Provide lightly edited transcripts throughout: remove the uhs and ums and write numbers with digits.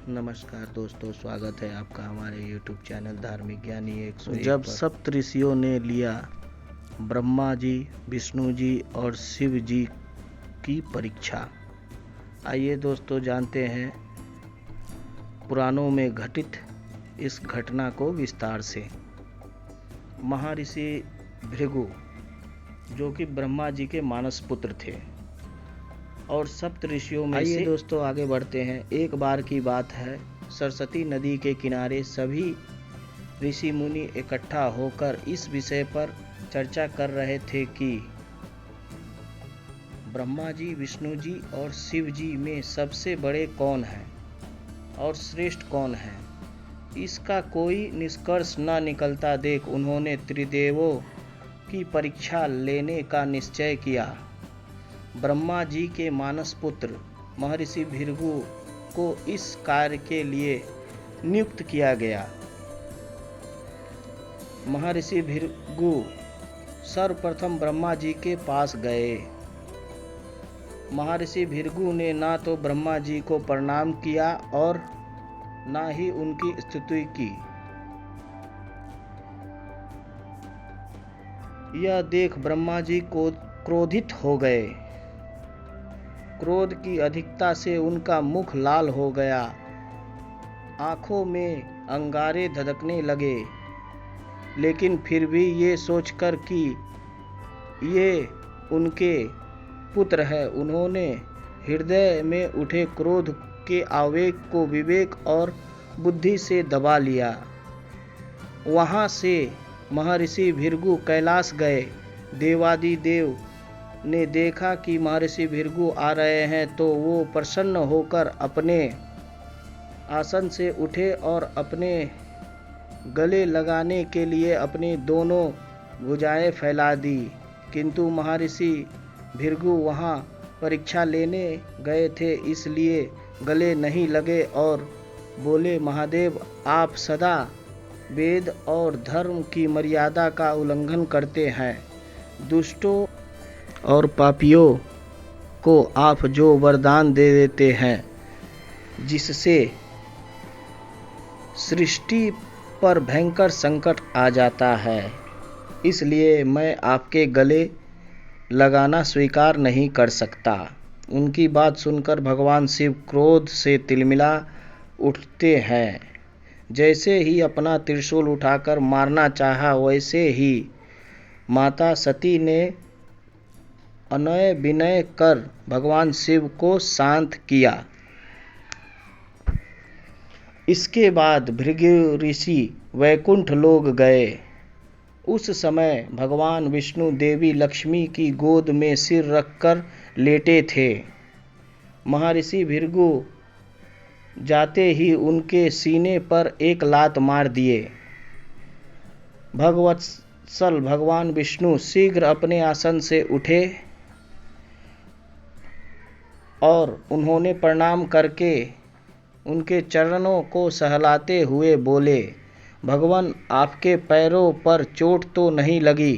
नमस्कार दोस्तों, स्वागत है आपका हमारे YouTube चैनल धार्मिक ज्ञानी 101 जब सप्त ऋषियों ने लिया ब्रह्मा जी, विष्णु जी और शिव जी की परीक्षा। आइए दोस्तों जानते हैं पुराणों में घटित इस घटना को विस्तार से। महर्षि भृगु जो कि ब्रह्मा जी के मानस पुत्र थे और सप्त ऋषियों में से दोस्तों आगे बढ़ते हैं। एक बार की बात है, सरस्वती नदी के किनारे सभी ऋषि मुनि इकट्ठा होकर इस विषय पर चर्चा कर रहे थे कि ब्रह्मा जी, विष्णु जी और शिव जी में सबसे बड़े कौन हैं और श्रेष्ठ कौन हैं। इसका कोई निष्कर्ष न निकलता देख उन्होंने त्रिदेवों की परीक्षा लेने का निश्चय किया। ब्रह्मा जी के मानस पुत्र महर्षि भृगु को इस कार्य के लिए नियुक्त किया गया। महर्षि भृगु सर्वप्रथम ब्रह्मा जी के पास गए। महर्षि भृगु ने ना तो ब्रह्मा जी को प्रणाम किया और ना ही उनकी स्तुति की। यह देख ब्रह्मा जी को क्रोधित हो गए। क्रोध की अधिकता से उनका मुख लाल हो गया, आंखों में अंगारे धधकने लगे। लेकिन फिर भी ये सोचकर कि ये उनके पुत्र है, उन्होंने हृदय में उठे क्रोध के आवेग को विवेक और बुद्धि से दबा लिया। वहाँ से महर्षि भृगु कैलाश गए। देवादिदेव ने देखा कि महर्षि भृगु आ रहे हैं तो वो प्रसन्न होकर अपने आसन से उठे और अपने गले लगाने के लिए अपनी दोनों भुजाएं फैला दी। किंतु महर्षि भृगु वहाँ परीक्षा लेने गए थे, इसलिए गले नहीं लगे और बोले, महादेव आप सदा वेद और धर्म की मर्यादा का उल्लंघन करते हैं। दुष्टों और पापियों को आप जो वरदान दे देते हैं जिससे सृष्टि पर भयंकर संकट आ जाता है, इसलिए मैं आपके गले लगाना स्वीकार नहीं कर सकता। उनकी बात सुनकर भगवान शिव क्रोध से तिलमिला उठते हैं। जैसे ही अपना त्रिशूल उठाकर मारना चाहा, वैसे ही माता सती ने अनय विनय कर भगवान शिव को शांत किया। इसके बाद भृगु ऋषि वैकुंठ लोक गए। उस समय भगवान विष्णु देवी लक्ष्मी की गोद में सिर रखकर लेटे थे। महर्षि भृगु जाते ही उनके सीने पर एक लात मार दिए। भगवत्सल भगवान विष्णु शीघ्र अपने आसन से उठे और उन्होंने प्रणाम करके उनके चरणों को सहलाते हुए बोले, भगवान आपके पैरों पर चोट तो नहीं लगी,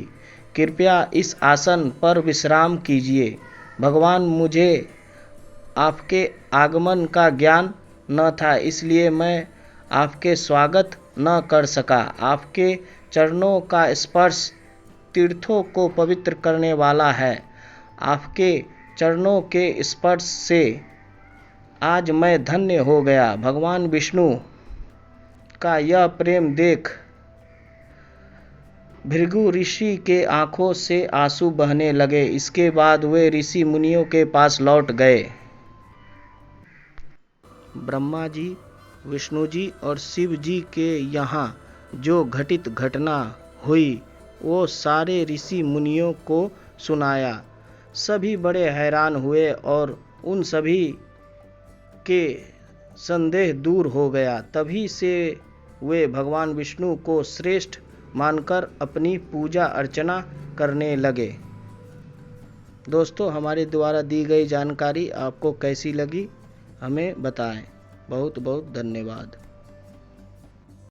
कृपया इस आसन पर विश्राम कीजिए। भगवान मुझे आपके आगमन का ज्ञान न था, इसलिए मैं आपके स्वागत न कर सका। आपके चरणों का स्पर्श तीर्थों को पवित्र करने वाला है। आपके चरणों के स्पर्श से आज मैं धन्य हो गया। भगवान विष्णु का यह प्रेम देख भृगु ऋषि के आंखों से आंसू बहने लगे। इसके बाद वे ऋषि मुनियों के पास लौट गए। ब्रह्मा जी, विष्णु जी और शिव जी के यहाँ जो घटित घटना हुई वो सारे ऋषि मुनियों को सुनाया। सभी बड़े हैरान हुए और उन सभी के संदेह दूर हो गया। तभी से वे भगवान विष्णु को श्रेष्ठ मानकर अपनी पूजा अर्चना करने लगे। दोस्तों, हमारे द्वारा दी गई जानकारी आपको कैसी लगी हमें बताएं। बहुत बहुत धन्यवाद।